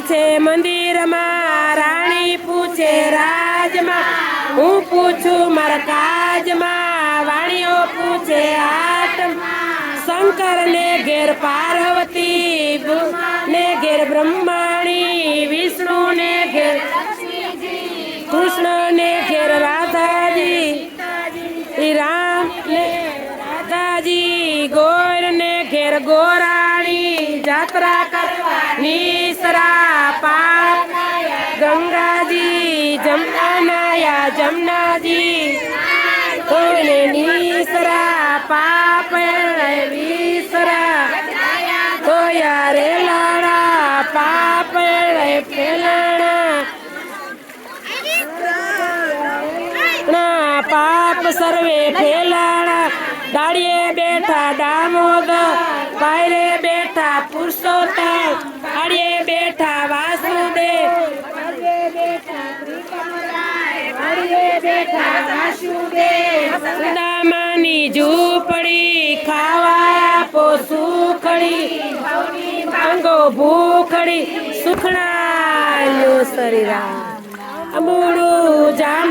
પૂછે મંદિરમાં, રાણી પૂછે રાજમાં, હું પૂછું મારા કાજમાં, વાણીઓ પૂછે આટમાં, શંકર ને ઘેર પાર્વતી, ને ઘેર બ્રહ્માણી, વિષ્ણુ ને ઘેર કૃષ્ણ ને ઘેર રાધાજી, રામ ને રાધાજી, ગોર ને ઘેર ગોરાણી, જાત્રા કરવા નીસરા પાપ ગંગાજી, જમનાયા જમનાજી, કોઈને નીસરા પાપ વિસરા, કોયા રે લાડા પાપ ફેલાણા, પાપ સર્વે ફેલાણા, દાડીએ બેઠા દામોદર, પાયરે બેઠા પુરુષોત્તમ, દાડીએ બેઠા વાસુદેવ, સુદામાની ઝૂંપડી, ખાવા આપો સુખડી, માંગો ભૂખડી, સુખડાયો શરીરા, અમૂળું જામ